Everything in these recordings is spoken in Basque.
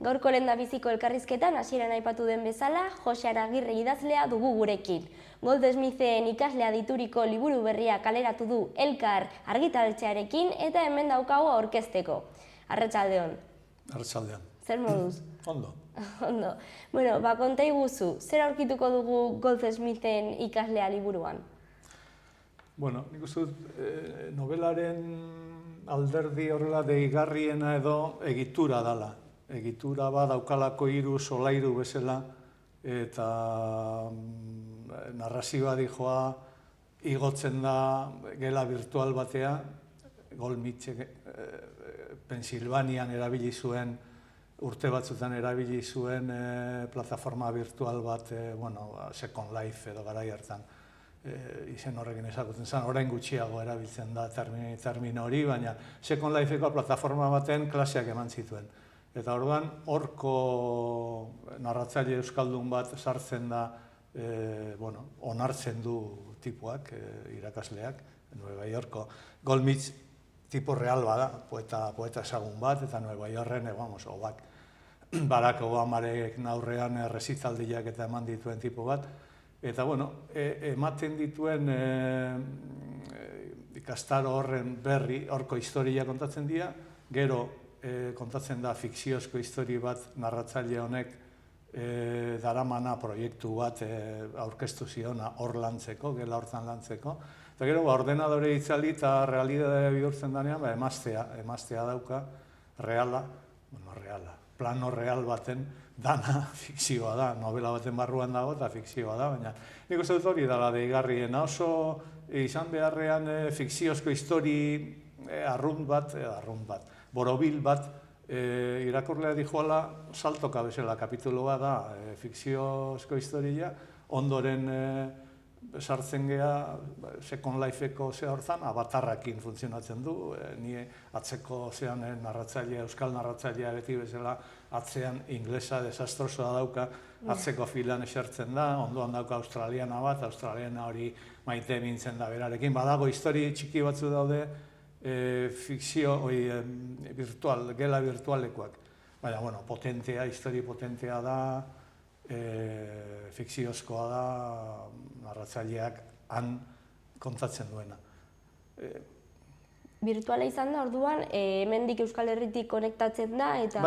Gaurko lehendabiziko elkarrizketan hasieran aipatu den bezala, Jose Aragirre idazlea dugu gurekin. Goldsmithen ikaslea dituriko liburu berria kaleratu du Elkar argitaletxearekin eta hemen daukagu aurkezteko. Arratsaldeon. Arratsaldeon. Zer moduz? Ondo. Ondo. Bueno, konta iguzu, zer aurkituko dugu Goldsmithen ikaslea liburuan? Bueno, nik uste dut novelaren alderdi horrela deigarriena edo egitura dala. Egitura bat daukalako 3 solairu bezala eta narrazioa dijoa igotzen da gela virtual batea, Goldsmith Pensilvanian erabili zuen, urte batzutan erabili zuen plataforma virtual bat, Second Life edo garai hartan. Izen horrekin ezagutzen zen, orain gutxiago erabiltzen da termino hori, baina Second Lifeko plataforma baten klaseak eman zituen. Eta orduan, horko narratzaile euskaldun bat sartzen da, onartzen du tipuak, irakasleak, Nueva Yorko. Goldsmith tipo real bada, poeta ezagun bat, eta Nueva Yorken, Barack Obamarek aurrean errezitaldiak eta eman dituen tipo bat. Eta, ematen dituen ikastaro horren berri, horko historia kontatzen dira, gero kontatzen da fikziozko histori bat narratzaile honek daramana proiektu bat aurkeztu ziona hor lantzeko, gela hortan lantzeko. Eta gero, ordenadore itzali eta realidadea bihurtzen denean, emaztea dauka, plano real baten dana fikzioa da, novela baten barruan dago eta fikzioa da, baina nik uste dut hori dela deigarriena, oso izan beharrean fikziozko histori arrunt bat, borobil bat, irakurlea dijoala saltoka bezala kapituloa da fikziozko historia, ondoren sartzen geha Second Lifeko hortan, abatarrakin funtzionatzen du, ni atzeko euskal narratzailea beti bezala atzean inglesa desastrosoa dauka, atzeko filan esertzen da, ondoan dauka australiana bat, australiana hori maite mintzen da berarekin, badago histori txiki batzu daude fikzio, gela virtualekoak, baina, potentea, histori potentea da, fikziozkoa da, narratzaileak han kontatzen duena. Virtuala izan da, orduan, hemendik Euskal Herritik konektatzen da, eta...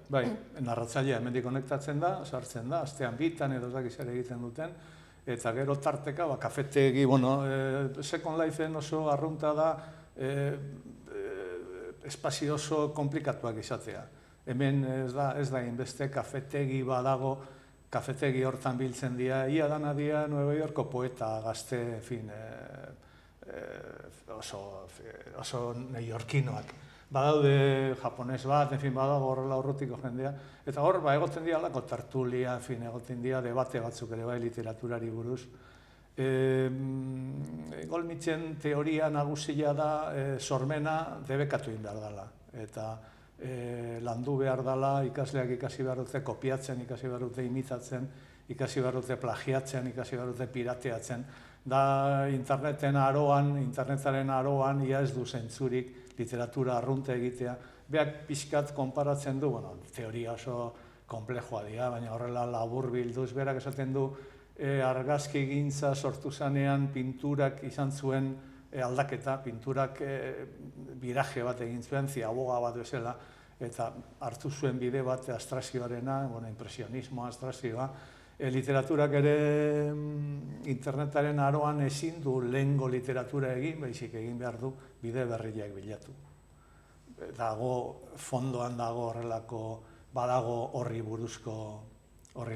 Bai, narratzailea hemendik konektatzen da, sartzen da, astean bitan edo zer egiten duten, eta gero tarteka, kafetegi, Second Lifeen oso arrunta da, espazio oso komplikatuak izatea. Hemen ez da inbeste kafetegi badago, kafetegi hortan biltzen dira, ia dana dira Nueva Yorko poeta gazte, oso neoyorkinoak. Badaude japones bat, badago horrela urrutiko jendea, eta hor, egoten dira alako tertulia, egoten dira debate batzuk ere bai literaturari buruz. Goldsmithen teoria nagusia da sormena debekatu egin behar dela, eta landu behar dela, ikasleak ikasi behar dute kopiatzen, ikasi behar dute imitatzen, ikasi behar dute plagiatzen, ikasi behar dute pirateatzen. Da internetaren aroan, ia ez du zentzurik literatura arrunte egitea. Beak pixkat konparatzen du, teoria oso konplexoa dira, baina horrela labur bilduz, berak esaten du, argazki gintza sortu zanean pinturak izan zuen aldaketa, pinturak biraje bat egin zuen, ziaboga bat bezala, eta hartu zuen bide bat abstrakzioarena, impresionismoa, abstrakzioa. Literaturak ere internetaren aroan ezin du lehengo literatura egin, baizik egin behar du bide berriak bilatu. Fondoan dago horrelako, badago horri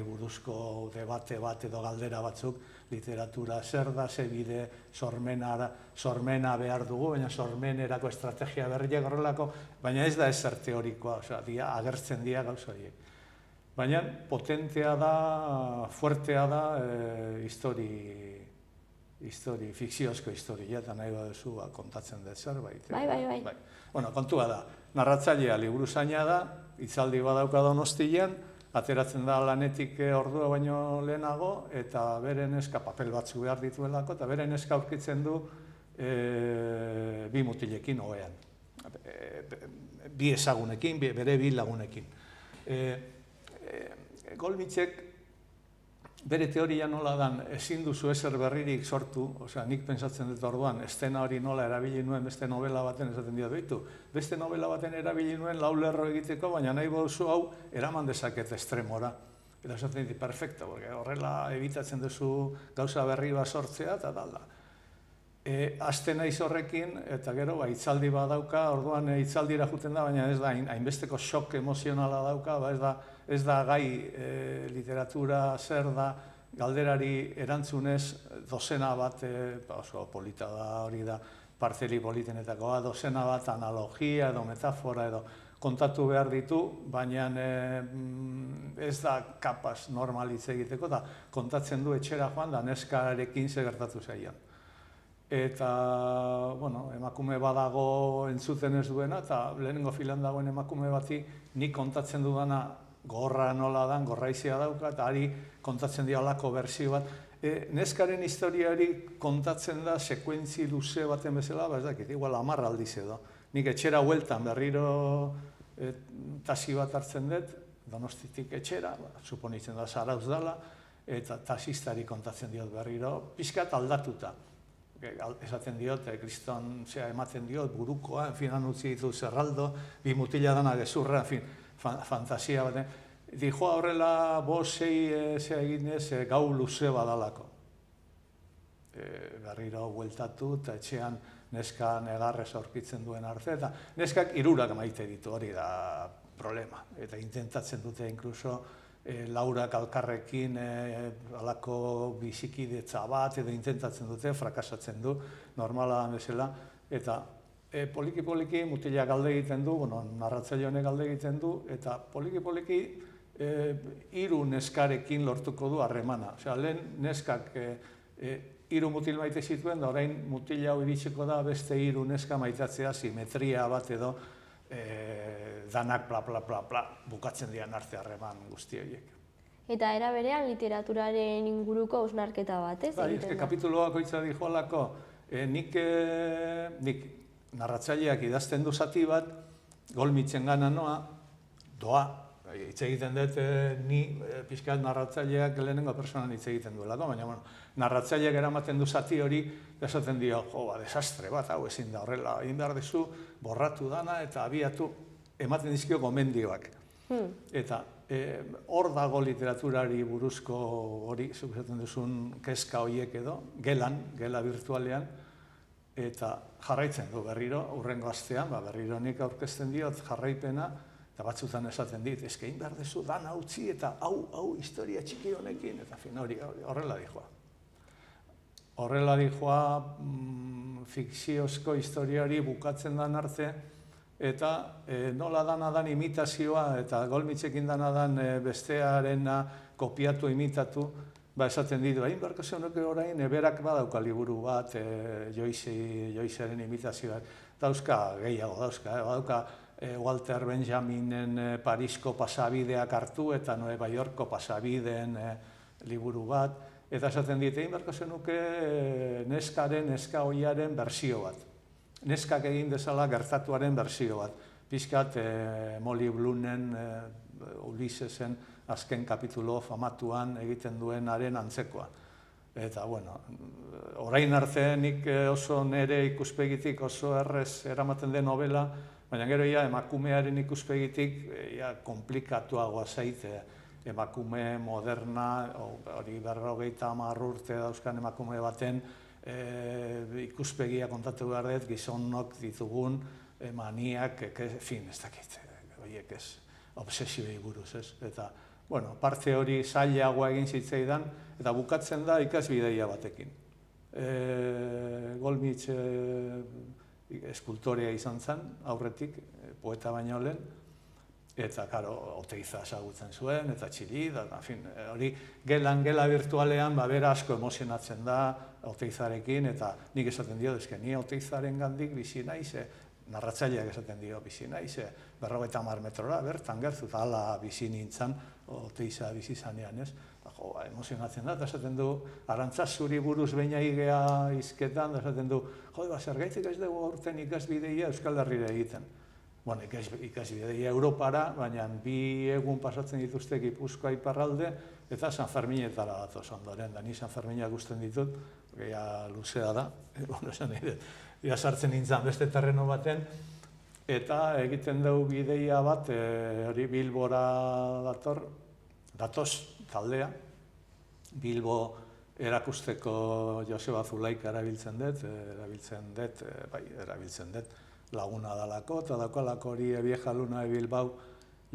buruzko debate bat edo galdera batzuk, literatura zer da, ze bide, sormena behar dugu, baina sormenerako estrategia berriak horrelako, baina ez da ezer teorikoa, agertzen dira gauza horiek. Baina potentea da, fuertea da, fikziozko historia, eta nahi baduzu kontatzen dut zerbait. Bai. Kontua da, narratzailea liburuzaina da, hitzaldi badauka Donostian, ateratzen da lanetik ordua baino lehenago, eta bere neska papel batzu behar dituelako, eta bere neska aurkitzen du 2 mutilekin ohean. Bi ezagunekin, bere 2 lagunekin. Golmitzek bere teoria nola dan, ezin duzu ezer berririk sortu, osea, nik pentsatzen dut orduan, estena hori nola erabili nuen beste novela baten esaten diot, behitu, beste novela baten erabili nuen lau lerro egiteko, baina nahi bozu hau eraman dezaket estremora. Eta esaten dit, perfecto, porque horrela ebitatzen duzu gauza berri bat sortzea, eta da. Aste naiz horrekin, eta gero, hitzaldi bat dauka, orduan hitzaldira juten da, baina ez da, hainbesteko shock emozionala dauka, ez da gai literatura zer da, galderari erantzunez, dozena bat, oso polita da, hori da, parteli politenetakoa, dozena bat analogia edo metafora edo kontatu behar ditu, baina ez da kapaz normalitz egiteko, eta kontatzen du etxera joan, da neskarekin ze gertatu zailan. Eta, bueno, emakume badago entzuten ez duena, eta lehenengo filan dagoen emakume bati nik kontatzen dudana gorra nola dan, gorraizia dauka, eta ari kontatzen dio alako bersio bat. Neskaren historiari kontatzen da sekuentzi luze baten bezala, ez dakit, igual 10 aldiz edo. Nik etxera hueltan berriro tasi bat hartzen dut, Donostitik etxera, suponitzen da Zarauz dela, eta tasistari kontatzen diot berriro, pixkat aldatuta. Esaten diot, kriston ematen diot, burukoa, han utzi ditu zerraldo, bi mutila dana gezurra, fantasia baten. Dijoa horrela, bosei eginez, gau luze badalako. Berriro bueltatu, eta etxean neska negarrez aurkitzen duen arte, eta neskak 3 maite ditu, hori da problema. Eta intentatzen dute, inkluso, Laurak alkarrekin alako bizikidetza bat edo intentatzen dute, frakasatzen du, normala bezala, eta poliki-poliki mutila galde egiten du, narratzaile honek galde egiten du, eta poliki-poliki 3 neskarekin lortuko du harremana. Osea, lehen neskak 3 mutil maite zituen, da orain mutila hau iritsiko da beste 3 neska maitatzea, simetria bat edo, danak bla, bukatzen dian arte harreman guzti horiek. Eta era berean literaturaren inguruko hausnarketa bat, ez? Bai, kapituloak oitza dijoalako, nik narratzaileak idazten du zati bat, Golmitzen gana noa, doa, hitz egiten dut ni pixkat narratzaileak lehenengo personan hitz egiten duelako, baina narratzaileak eramaten du zati hori, esaten dio, desastre bat, hau ezin da horrela, egin behar dezu, borratu dana eta abiatu ematen dizkio gomendioak. Eta hor dago literaturari buruzko hori, zuk esaten duzun kezka horiek edo, gela virtualean, eta jarraitzen du berriro, hurrengo astean, berriro nik aurkezten diot jarraipena, eta batzutan esaten dit, egin behar dezu dana utzi eta hau historia txiki honekin, eta horrela dijoa. Horrela dijoa fikziozko historiari bukatzen dan arte, eta nola dan imitazioa, eta Golmitzekin dan bestearena kopiatu imitatu, esaten ditu, hain barko zeunuke orain, berak badauka liburu bat, Joycearen imitazioak, dauzka gehiago, badauka Walter Benjaminen Parisko pasabideak hartu eta Nueva Yorko pasabideen liburu bat, eta esaten dit, egin beharko zenuke neska ohiaren bersio bat. Neskak egin dezala gertatuaren bersio bat. Pixkat Molly Bloomen, Ulyssesen azken kapitulo famatuan egiten duenaren antzekoa. Eta, orain arte nik oso nire ikuspegitik oso errez eramaten den novela, baina gero emakumearen ikuspegitik komplikatuagoa zaite. Emakume moderna, hori 50 urte dauzkan emakume baten ikuspegia kontatu behar dut, gizonok ditugun maniak, ez dakit, horiek ez, obsesioi buruz, ez? Eta, parte hori zailagoa egin zitzaidan, eta bukatzen da ikasbideia batekin. Golmitz eskultorea izan zen, aurretik, poeta baino lehen, eta, karo, Oteiza ezagutzen zuen, eta Txili, hori, gela virtualean, bera asko emozionatzen da Oteizarekin, eta nik esaten dio, ni Oteizaren gandik bizi naiz, narratzaileak esaten dio bizi naiz, 50 metrora, bertan gertu, eta hala bizi nintzen, Oteiza bizi zanean, ez? Emozionatzen da, eta esaten du, Arantzazuri buruz beina igea izketan, eta esaten du, zergaitik ez dugu aurten ikasbideia Euskal Herrira egiten. bueno, ikasbidea Europara, baina 2 egun pasatzen dituzte Gipuzkoa iparralde, eta San Ferminetara datoz ondoren, da ni San Ferminak gusten ditut, luzea da, ja sartzen nintzen beste terreno baten, eta egiten dugu bideia bat, hori Bilbora datoz taldea, Bilbo erakusteko Joseba Zulaika erabiltzen dut, laguna dalako, eta dakalako hori Vieja Luna de Bilbao,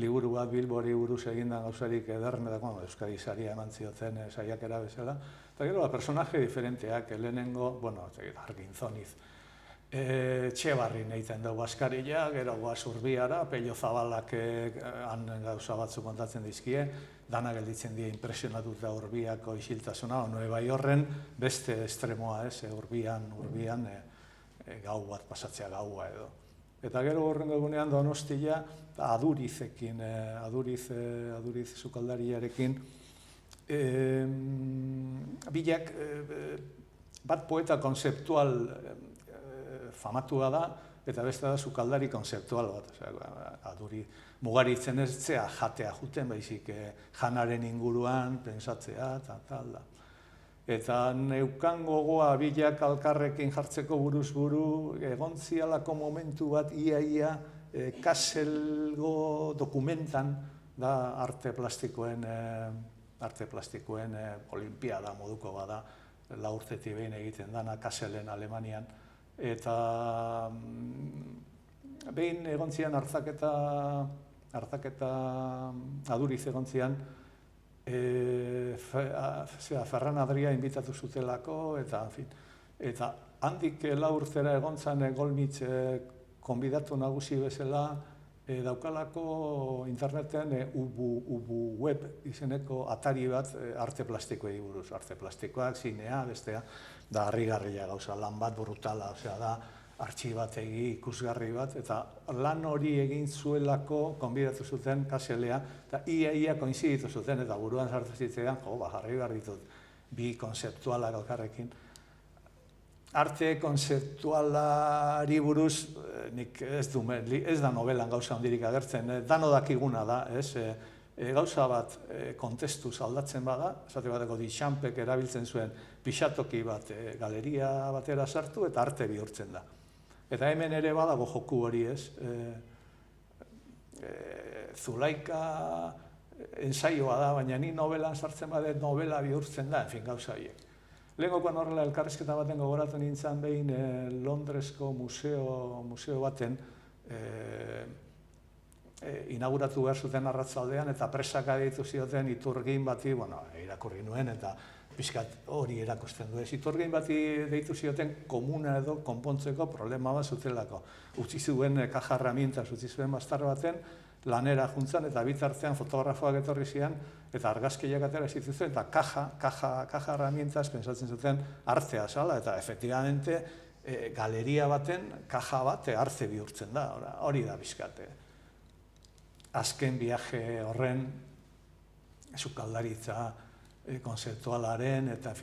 liburu bat Bilbori buruz egindan gauzarik ederrenetako, Euskadi saria eman zioten saiakera bezala, eta gero, personaje diferenteak, lehenengo, Arginzoniz, Txebarrin egiten dugu Askarila, gero Goaz Urbiara, Pello Zabalak han gauza batzu kontatzen dizkie, dana gelditzen die impresionatuta Urbiako isiltasuna, Bai horren beste estremoa ez, Urbian gau bat pasatzea gaua edo. Eta gero horrengo egunean Donostia Adurizekin, Aduriz sukaldariarekin, bilak bat poeta konzeptual famatua da, eta beste da sukaldari konzeptual bat. Aduri mugaritzen ez zea jatea juten, baizik janaren inguruan, pensatzea, eta tal da. Eta neukan gogoa bilak alkarrekin jartzeko buruz buru, egon zialako momentu bat ia Kaselgo dokumentan da arte plastikoen olimpiada moduko bada, 4 urtetik behin egiten dana Kaselen Alemanian, eta behin egon zian hartzaketa Aduriz egon zian, Ferran Adria inbitatu zutelako, eta handik 4 urtera egon zan Golmitz konbidatu nagusi bezala, daukalako interneten Ubu Web izeneko atari bat arte plastikoei buruz. Arte plastikoak, zinea, bestea, da harrigarria gauza, lan bat brutala, da artxibategi ikusgarri bat, eta lan hori egin zuelako konbidatu zuten Kaselea, eta ia koinziditu zuten, eta buruan sartu zitzean, jarri behar ditut, 2 konzeptualak alkarrekin. Arte konzeptualari buruz, nik ez da novelan gauza handirik agertzen, dano dakiguna da, gauza bat kontestuz aldatzen bada, esate bateko Duchampek erabiltzen zuen pixatoki bat galeria batera sartu eta arte bihurtzen da. Eta hemen ere badago joku hori ez, Zulaika ensaioa da, baina ni novelan sartzen badet novela bihurtzen da, gauza horiek. Lehengokoan horrela elkarrizketa baten gogoratu nintzen behin Londresko museo baten inauguratu behar zuten arratzaldean eta presaka deitu zioten iturgin bati, irakurri nuen eta pixkat hori erakusten du ez. Iturgin bati deitu zioten komuna edo konpontzeko problema bat zutelako. Utzi zuen kaja herramientas, utzi zuen bastar baten, lanera juntzan eta bitartean fotografoak etorri zian eta argazkiak atera zituzten eta kaja herramientas pensatzen zuten artea zala eta efectivamente galeria baten kaja bat arte bihurtzen da, hori da bizkate. Azken viaje horren sukaldaritza konzeptualaren eta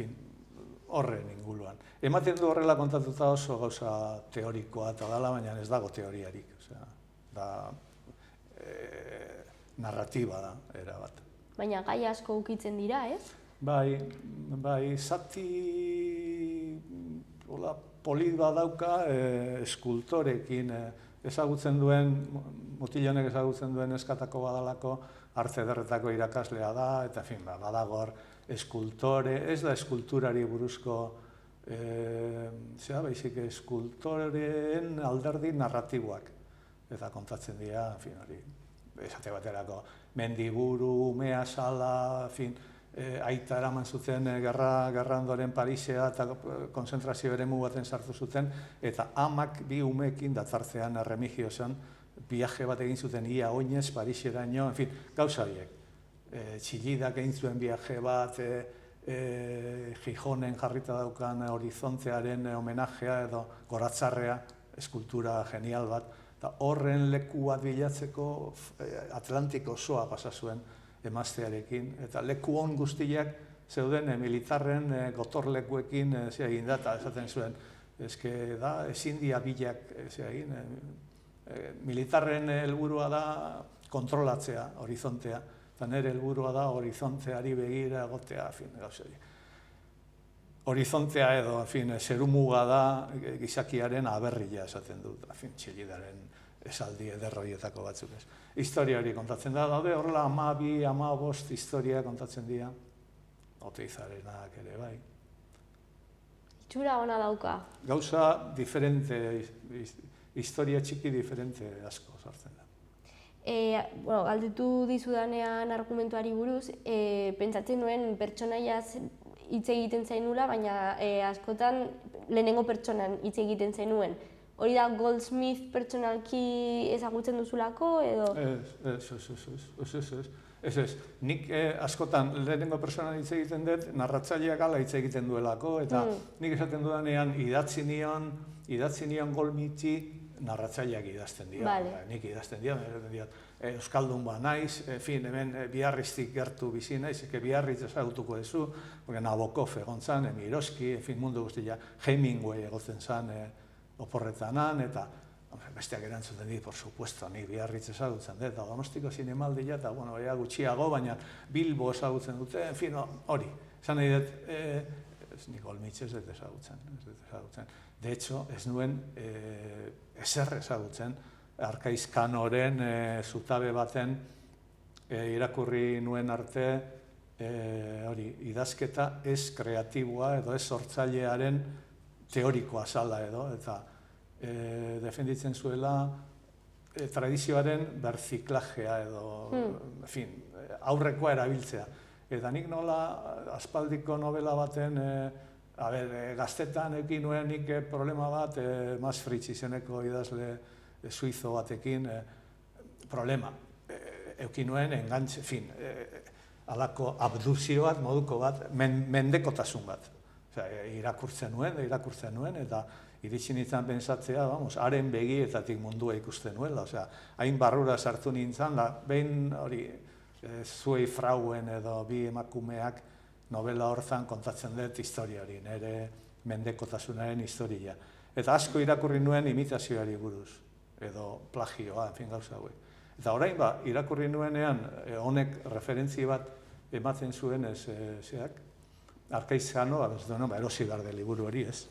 horren inguruan. Ematen du horrela kontatuta oso gauza teorikoa eta dala, baina ez dago teoriarik. Narratiba da, erabat. Baina gai asko ukitzen dira, ez? Bai, zati polit bat dauka eskultorekin ezagutzen duen, mutilonek ezagutzen duen eskatako badalako, arte ederretako irakaslea da, eta badagor eskultore, ez da eskulturari buruzko, baizik eskultoreen alderdi narratiboak. Eta kontatzen dira, hori, esate baterako, mendiburu, umea sala, aita eraman zuten gerra ondoren Parisea eta konzentrazio eremu baten sartu zuten, eta amak 2 umeekin datzartzean Remigiosan viaje bat egin zuten ia oinez Pariseraino, gauza horiek. Txillidak egin zuen viaje bat, Gijonen jarrita daukan horizontearen homenajea edo goratzarrea, eskultura genial bat, eta horren leku bat bilatzeko Atlantiko osoa pasa zuen emaztearekin, eta leku on guztiak zeuden militarren gotorlekuekin egin da, eta esaten zuen, ezin dia bilak egin, militarren helburua da kontrolatzea, horizontea, eta nire helburua da horizonteari begira egotea, gauzari. Horizontea edo, zerumuga da gizakiaren aberria esaten dut, txillidaren esaldi ederroietako batzuk ez. Historia hori kontatzen da, daude horrela 12, 15 historia kontatzen dira, Oteizarenak ere bai. Itxura ona dauka. Gauza diferente, historia txiki diferente asko sartzen da. Galdetu dizudanean argumentuari buruz, pentsatzen nuen pertsonaiaz hitz egiten zainula, baina askotan lehenengo pertsonan hitz egiten zenuen. Hori da Goldsmith pertsonalki ezagutzen duzulako, edo? Ez. Nik askotan lehenengo pertsonan hitz egiten dut, narratzaileak ala hitz egiten duelako, eta nik esaten dudanean idatzi nion Goldsmithi narratzaileak idazten dira. Nik idazten dira, euskaldun ba naiz, hemen Biarriztik gertu bizi naiz, Biarritz ezagutuko duzu, Nabokov egon zan, Miroski, mundu guztia, Hemingway egotzen zan oporretanan, eta besteak erantzuten dit, por supuesto, nik Biarritz ezagutzen dut, eta Donostiko zinemaldia, eta gutxiago, baina Bilbo ezagutzen dute, hori. Esan nahi dut, nik Golmitz ez dut ezagutzen. De hecho, ez nuen ezer ezagutzen, Arkaizkanoren zutabe baten irakurri nuen arte idazketa ez kreatiboa edo ez sortzailearen teorikoa zala edo, eta defenditzen zuela tradizioaren berziklajea edo, aurrekoa erabiltzea. Eta nik nola aspaldiko novela baten, gaztetan ekin nuen nik problema bat, Max Frisch izeneko idazle suizo batekin, problema. Eukin nuen engantze, alako abduzio bat, moduko bat, mendekotasun bat. Irakurtzen nuen, eta iritsi nintzen pentsatzea, haren begietatik mundua ikusten nuela. Hain barrura sartu nintzen, behin hori, Zuei Frauen edo bi emakumeak novela hortzan kontatzen dut historiari, nire mendekotasunaren historia. Eta asko irakurri nuen imitazioari buruz, edo plagioa, gauza hauek. Eta orain irakurri nuenean, honek referentzi bat ematen zuen Arkaizkano, erosi behar de liburu hori ez.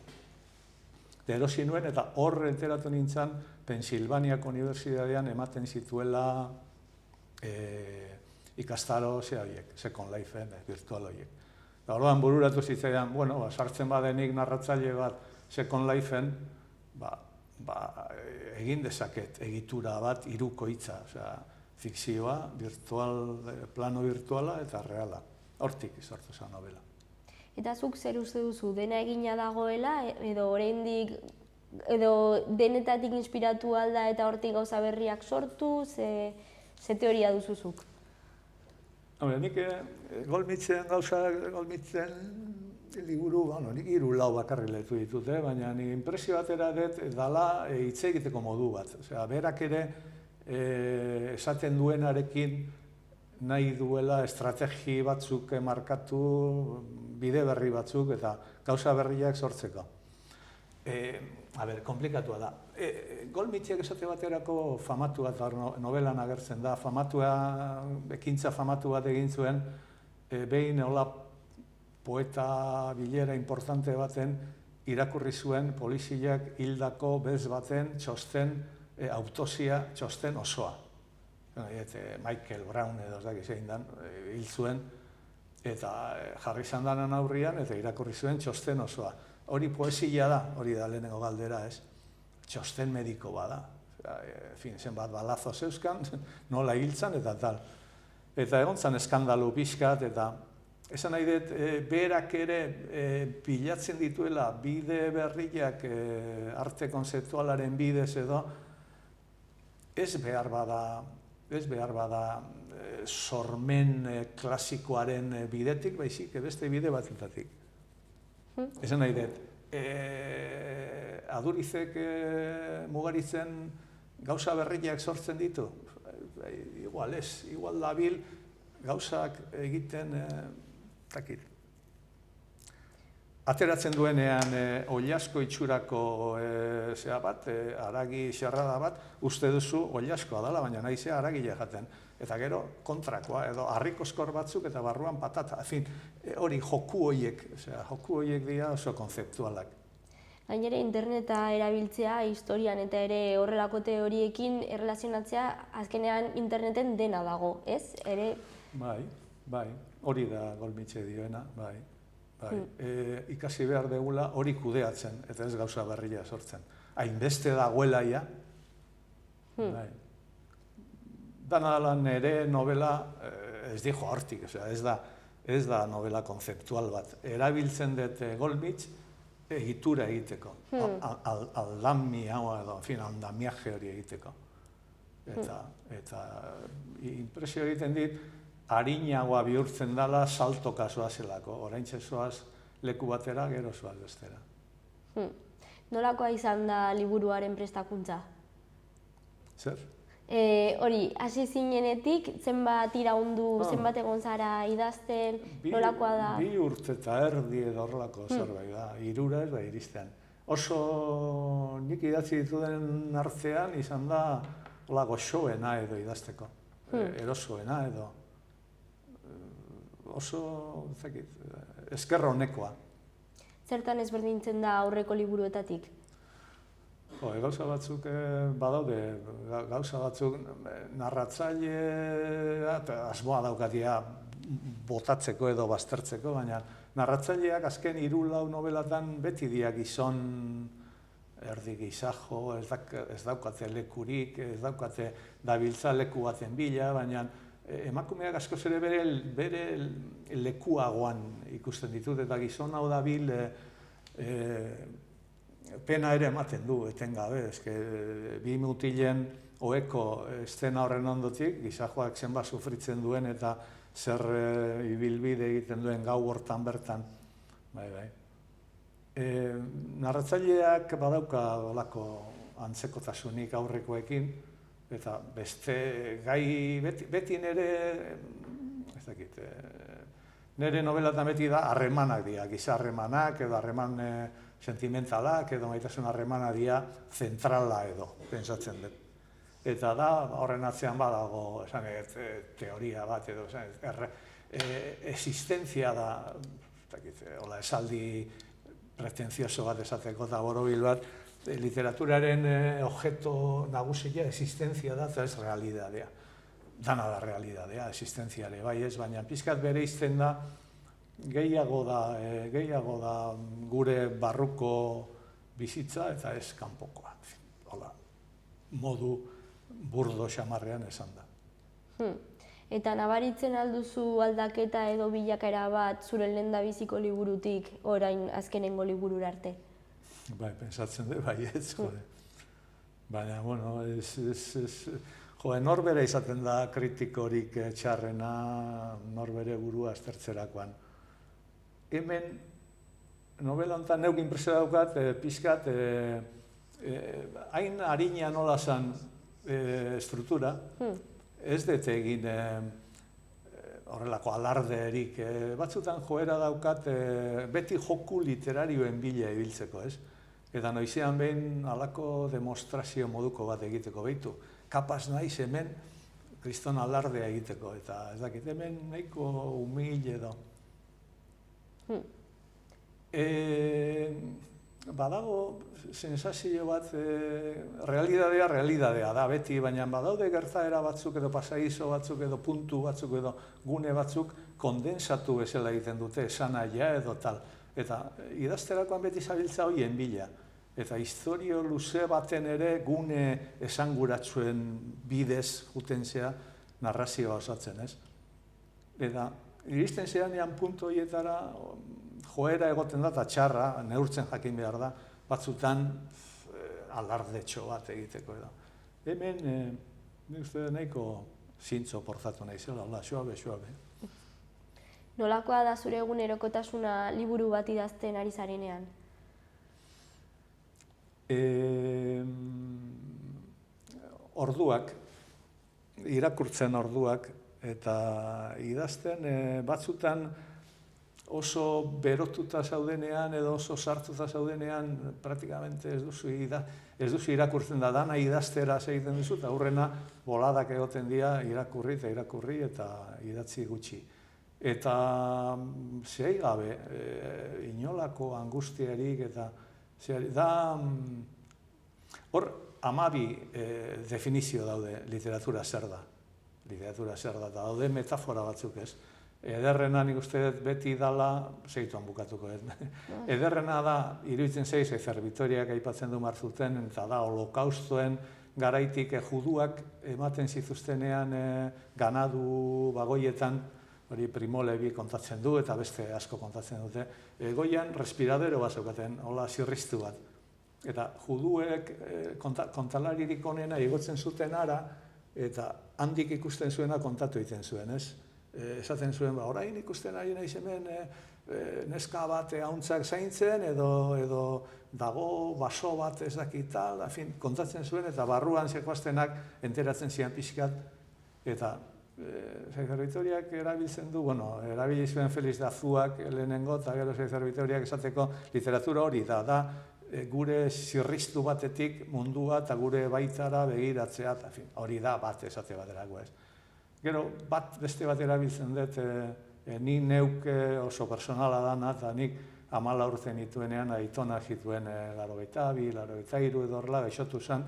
Erosi nuen eta hor enteratu nintzen Pensilvaniako Unibertsitatean ematen zituela ikastaro Second Life-en, virtual horiek. Orduan bururatu zitzaidan, sartzen badenik narratzaile bat Second Life-en, egin dezaket egitura bat hirukoitza, fikzioa, plano virtuala eta reala. Hortik sortu zen novela. Eta zuk zer uste duzu, dena egina dagoela, edo oraindik, edo denetatik inspiratu alda eta hortik gauza berriak sortu, ze teoria duzuzuk? Nik Golmitzen liburu, nik 3 lau bakarrik lehetu ditut, baina nik impresio batera dut dala hitz egiteko modu bat. Berak ere esaten duenarekin nahi duela estrategi batzuk markatu, bide berri batzuk eta gauza berriak sortzeko. Komplikatua da. Golmitziak esate baterako famatu bat, novelan agertzen da, ekintza famatu bat egin zuen, behin hola poeta bilera importante baten irakurri zuen poliziak hildako bez baten txosten, autopsia txosten osoa. Michael Brown edo zein dan, hil zuen, eta jarri zandanan aurrian eta irakurri zuen txosten osoa. Hori poesia da, hori da lehenengo galdera, ez? Txosten mediko bada. Zenbat balazo zeuzkan, nola hiltzan eta tal. Eta egon zan eskandalu pixkat, eta esan nahi dut, berak ere bilatzen dituela bide berriak arte konzeptualaren bidez edo, ez behar bada sormen klasikoaren bidetik, baizik, beste bide batetatik. Esan nahi dut, Adurizek Mugaritzen gauza berriak sortzen ditu? Igual ez, igual dabil gauzak egiten, ateratzen duenean oilasko itxurako haragi xerrada bat, uste duzu oilaskoa dela, baina naizea haragile jaten. Eta gero kontrakoa, edo harrikoskor batzuk eta barruan patata. En fin, hori joku horiek dira oso konzeptualak. Gainera, interneta erabiltzea, historian eta ere horrelako teoriekin erlazionatzea, azkenean interneten dena dago, ez? Bai, hori da Golmitze dioena, bai. Ikasi behar degula hori kudeatzen, eta ez gauza berria sortzen. Hainbeste dagoela ia, dana dela nire novela ez dijo hortik, ez da novela konzeptual bat. Erabiltzen dut Golmitz egitura egiteko, aldamia edo, en fin, aldamiaje hori egiteko. Eta impresio egiten dit, harinagoa bihurtzen dela saltoka zoazelako, oraintxe zoaz leku batera, gero zoaz bestera. Nolakoa izan da liburuaren prestakuntza? Zer? Hori, hasi zinenetik, zenbat iraundu, zenbat egon zara idazten, nolakoa da? 2 urte eta erdi edo horrelako zerbait da, 3 ez da iristean. Oso nik idatzi dituden artean izan da goxoena edo idazteko, erosoena edo. Oso, esker honekoa. Zertan ezberdintzen da aurreko liburuetatik? Gauza batzuk badaude, gauza batzuk narratzailea, asmoa daukatia botatzeko edo baztertzeko, baina narratzaileak azken 3-4 novelatan beti dia gizon erdi gizajo, ez daukate lekurik, ez daukate dabiltza leku baten bila, baina emakumeak askoz ere bere lekuagoan ikusten ditut, eta gizon hau dabil pena ere ematen du, etengabe, bi mutilen oheko estena horren ondotik, gizajoak zenbat sufritzen duen eta zer ibilbide egiten duen gau hortan bertan. Narratzaileak badauka olako antzekotasunik aurrekoekin, eta beste gai, beti nire novelatan beti da harremanak dira, giza harremanak edo harreman sentimentalak edo maitasun harremana dira zentrala edo, pentsatzen dut. Eta da, horren atzean badago, teoria bat edo, existentzia da, esaldi pretenzioso bat esateko eta borobil bat, literaturaren objeto nagusia existentzia da, eta ez realidadea. Dana da realidadea, existentziale, bai ez, baina pixkat bere izten da, gehiago da gure barruko bizitza eta ez kanpokoa. Hola, modu burdo xamarrean esan da. Eta nabaritzen alduzu aldaketa edo bilakaera bat zure lehendabiziko liburutik orain azkenengo liburura arte? Bai, pentsatzen dut, bai ez, jode. Baina, bueno, norbere izaten da kritikorik txarrena, norbere burua aztertzerakoan. Hemen, novela honetan neuk inpresio daukat, pixkat, hain harina nola zan estruktura, ez dut egin horrelako alarderik. Batzutan joera daukat beti joku literarioen bila ibiltzeko, ez? Eta noizean behin halako demostrazio moduko bat egiteko behitu. Kapaz naiz hemen kriston alardea egiteko, eta ez dakit hemen nahiko humil edo. Badago sensazio bat, realidadea da beti, baina badaude gertaera batzuk edo pasaizo batzuk edo puntu batzuk edo gune batzuk kondensatu bezala egiten dute, esanaia edo tal. Eta idazterakoan beti zabiltza horien bila. Eta historio luze baten ere gune esanguratsuen bidez jutentzea narrazioa osatzen, ez? Eta iristen zeanean puntu horietara joera egoten da eta txarra, neurtzen jakin behar da, batzutan alardetxo bat egiteko edo. Hemen, nik uste nahiko zintzo portatu naizela, suabe. Nolakoa da zure egunerokotasuna liburu bat idazten ari zarenean? Orduak, irakurtzen orduak, eta idazten batzutan oso berotuta zaudenean edo oso sartuta zaudenean praktikamente ez duzu irakurtzen da dana idaztera egiten duzu, eta aurrena boladak egoten dira irakurri eta idatzi gutxi. Eta zehai gabe, inolako angustiarik eta da hor 12 definizio daude literatura zer da. Literatura zer da, eta daude metafora batzuk ez. Ederrena nik uste dut beti dala, segituan bukatuko ez, ederrena da, iruditzen zeiz, Ezer Vitoriak aipatzen du Marzuten, eta da holokaustuen garaitik juduak ematen zituztenean ganadu bagoietan, hori Primo Levi kontatzen du eta beste asko kontatzen dute, goian respiradero bat zeukaten, hola zirriztu bat. Eta juduek kontalaririk onena igotzen zuten ara, eta handik ikusten zuena kontatu egiten zuen, ez? Esaten zuen, orain ikusten ari naiz hemen neska bat hauntzak zaintzen, edo dago baso bat ez dakital, kontatzen zuen, eta barruan zekuaztenak enteratzen zian pixkat, eta Ezer Vitoriak erabiltzen du, erabili zuen Felix de Azuak lehenengo, eta gero Ezer Vitoriak esateko literatura hori da gure zirriztu batetik mundua eta gure baitara begiratzea, hori da bat esate baterako ez. Gero, beste bat erabiltzen dut, ni neuk oso personala dana, eta nik 14 urte nituenean aitona zituen 82, 83 edo horrela gaixotu zen,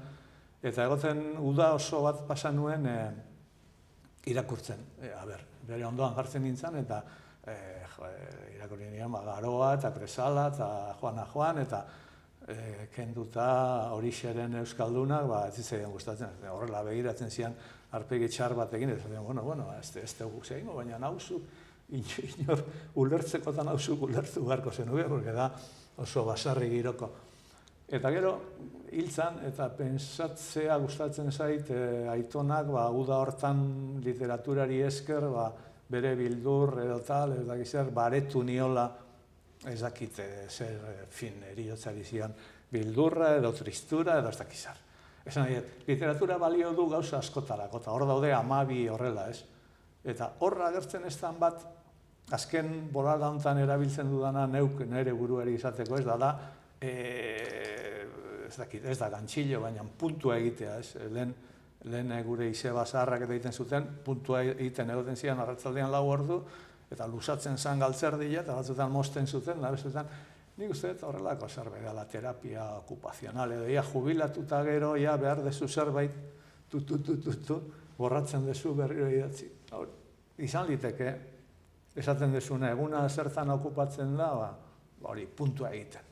eta egoten uda oso bat pasa nuen irakurtzen. Bere ondoan jartzen nintzen, eta irakurri nian Garoa, eta Kresala, eta Juan, eta kenduta Orixeren Euskaldunak, ez zitzaidan gustatzen, horrela begiratzen zian arpegi txar bat egin, ez dugu zehingo, baina nauzuk, inor ulertzeko eta nauzuk ulertu beharko zenuke, porque da oso basarri giroko. Eta gero, hiltzan eta pentsatzea gustatzen zait, aitonak, uda hortan literaturari esker, bere bildur edo tal, ez dakizer, baretu niola, ez dakite zer eriotzari zian bildurra edo tristura edo ez dakizar. Esan nahi, literatura balio du gauza askotarako, eta hor daude 12 horrela, ez? Eta horra agertzen ez bat, azken bolada honetan erabiltzen dudana neuk nire buruari izateko, ez da, ez da gantxillo, baina puntua egitea, ez? Lehen gure izeba zaharrak eta egiten zuten, puntua egiten egoten zian arratzaldean 4 ordu, eta lusatzen zan galtzerdia, eta batzutan mosten zuten, da bezutan, nik uste dut horrelako zerbait dela, terapia okupazional, edo ia jubilatuta gero, ia behar dezu zerbait, borratzen dezu berriro idatzi. Izan liteke, esaten dezuna, eguna zertan okupatzen da, hori puntua egiten.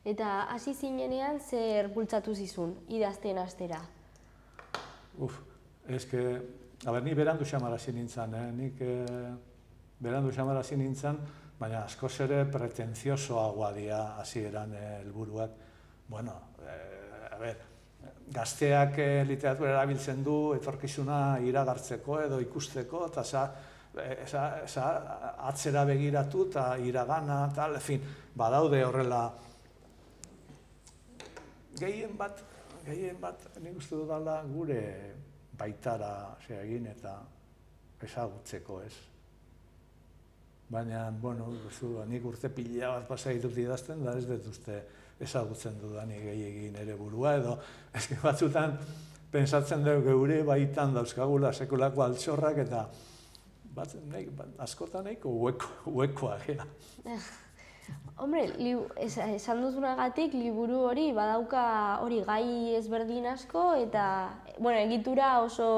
Eta hasi zinenean zer bultzatu zizun, idazten hastera? Ni berandu xamarazi nintzen, berandu xamarazi nintzen, baina askoz ere pretenziosoagoa dira hasieran helburuak. Gazteak literatura erabiltzen du etorkizuna iragartzeko edo ikusteko, eta atzera begiratu eta iragana, badaude horrela. Gehien bat, nik uste dudala gure baitara egin eta ezagutzeko, ez. Baina, nik urte pila bat pasa ditut idazten, da ez dut uste ezagutzen dudanik gehiagin ere burua, edo batzutan pensatzen dugu geure baitan dauzkagula sekulako altxorrak, eta askotan nahiko huekoa gea. Hombre, esan duzunagatik, liburu hori badauka hori gai ezberdin asko, eta egitura oso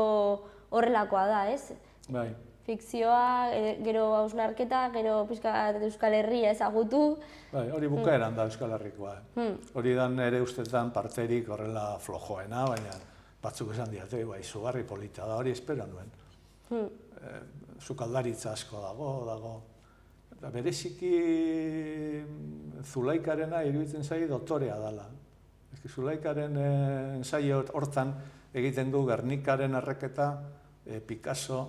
horrelakoa da, ez? Bai. Fikzioa, gero hausnarketa, gero pixka Euskal Herria ezagutu. Bai, hori bukaeran da Euskal Herrikoa. Hori da nire ustetan parterik horrela flojoena, baina batzuk esan diate, izugarri polita da, hori espero nuen. Sukaldaritza asko dago. Eta bereziki Zulaikarena iruditzen zai doktorea dela. Zulaikaren ensaio hortan egiten du Gernikaren erreketa, Picasso,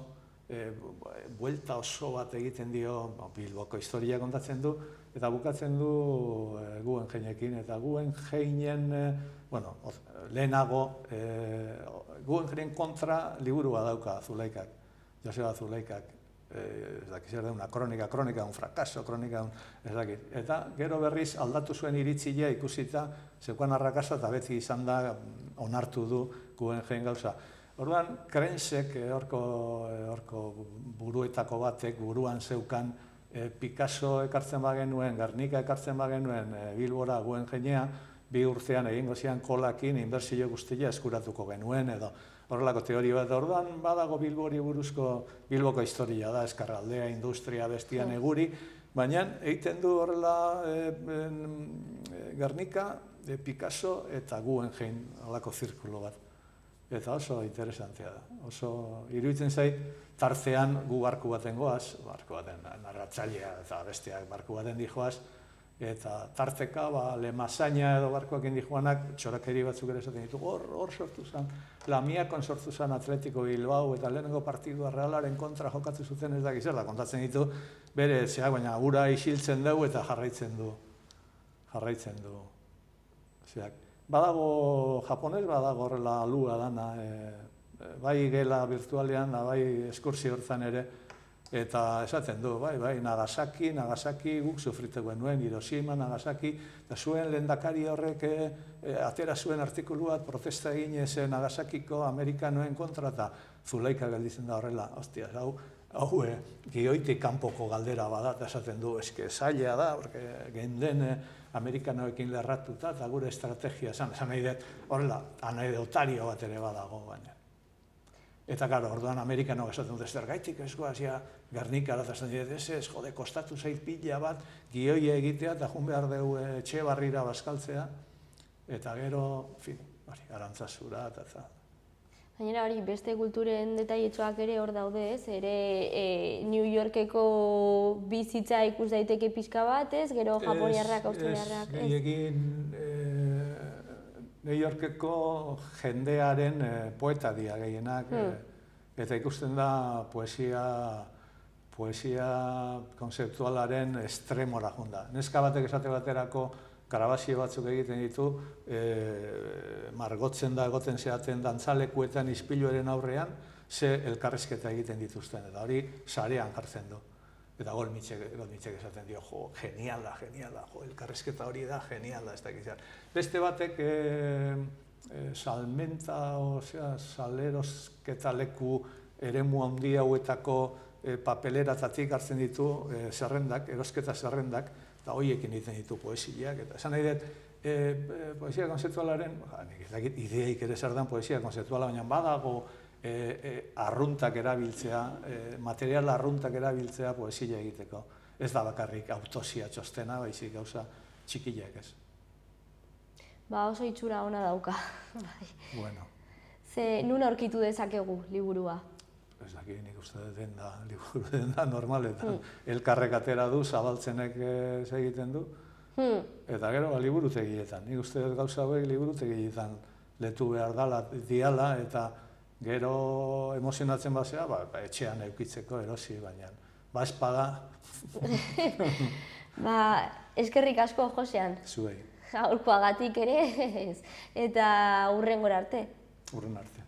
buelta oso bat egiten dio, Bilboko historia kontatzen du, eta bukatzen du Guggenheimekin, eta Guggenheimenen, lehenago, Guggenheimenen kontra liburua dauka Zulaikak, Joseba Zulaikak. ez dakit zer da, una kronika, un fracaso, kronika, ez dakit. Eta gero berriz aldatu zuen iritzia ikusita, zeukan arrakasta eta beti izan da onartu du Guggenheim gauza. Orduan, Krensek, horko buruetako batek, buruan zeukan Picasso ekartzen bagenuen, Guernica ekartzen bagenuen Bilbora Guggenheimea, 2 urtean egingo zian kolakin inbertsio guztia eskuratuko genuen edo horrelako teoria bat. Orduan badago Bilbori buruzko Bilboko historia da, eskarraldea, industria, bestia neguri, baina egiten du horrela Guernica, Picasso eta Guggenheim halako zirkulo bat. Eta oso interesantea da. Oso iruditzen zait, tartean gu barku baten goaz, barku baten narratzailea eta besteak barku baten dijoaz, eta tarteka, Lemazaina edo barkuak indi joanak, txorakeri batzuk ere esaten ditu, hor sortu zen, Lamiakon sortu zen Atletico Bilbao, eta lehenengo partidua Realaren kontra jokatu zuten ez dakiz, da kontatzen ditu, bere zeak, baina ura isiltzen dugu eta jarraitzen du. Zeak. Badago japonez, badago horrela alua dana, bai gela virtualean, bai eskursio hortzan ere, eta esaten du, bai, Nagasaki guk sufritu genuen, Hiroshima, Nagasaki, eta zuen lehendakari horrek atera zuen artikulu bat, protesta egin Nagasakiko amerikanoen kontra, eta Zulaika gelditzen da horrela, ostia, hau gioitik kanpoko galdera bada, eta esaten du, eske zaila da, genden amerikanoekin lerratuta, eta gure estrategia esan nahi dut, horrela, anekdotario bat ere badago, baina. Eta, karo, orduan amerikanok esaten dut, zergaitik ez goazia Gernikara, eta esan dut, ez, jode, kostatu zait pila bat, gioia egitea, eta jun behar dugu etxe barrira bazkaltzea, eta gero, arantzazura, eta... Gainera hori, beste kulturen detailetxoak ere hor daude, ez? Ere New Yorkeko bizitza ikus daiteke pixka bat, ez? Gero japoniarrak, australiarrak, ez? Gehiagin New Yorkeko jendearen poeta dira gehienak, eta ikusten da poesia konzeptualaren estremora junda. Neska batek esate baterako grabazio batzuk egiten ditu, margotzen da egoten zeaten dantzalekuetan ispiluaren aurrean, ze elkarrizketa egiten dituzten, eta hori sarean jartzen du. Eta Golmitxek esaten dio, jo, geniala, jo, elkarrizketa hori da, geniala, ez dakizan. Beste batek salmenta, salerosketa leku eremu handi hauetako papeleratatik hartzen ditu zerrendak, erosketa zerrendak, eta horiekin egiten ditu poesiak, eta esan nahi dut, poesia konzeptualaren, ideik ere zer den poesia konzeptuala, baina badago arruntak erabiltzea, material arruntak erabiltzea poesia egiteko. Ez da bakarrik autosia txostena, baizik gauza txikiak ez. Ba, oso itxura ona dauka. Bueno. Ze, nun aurkitu dezakegu liburua? Ez daki, nik uste denda, liburu denda normaletan. Elkarrek atera du, zabaltzenek egiten du. Eta gero, liburutegietan. Nik uste gauza hauek liburutegietan letu behar diala, eta gero emozionatzen bazea, etxean eukitzeko erosi, baina espada. Eskerrik asko, Josean. Zuei. Aurkoagatik ere, eta hurrengora arte. Hurren arte.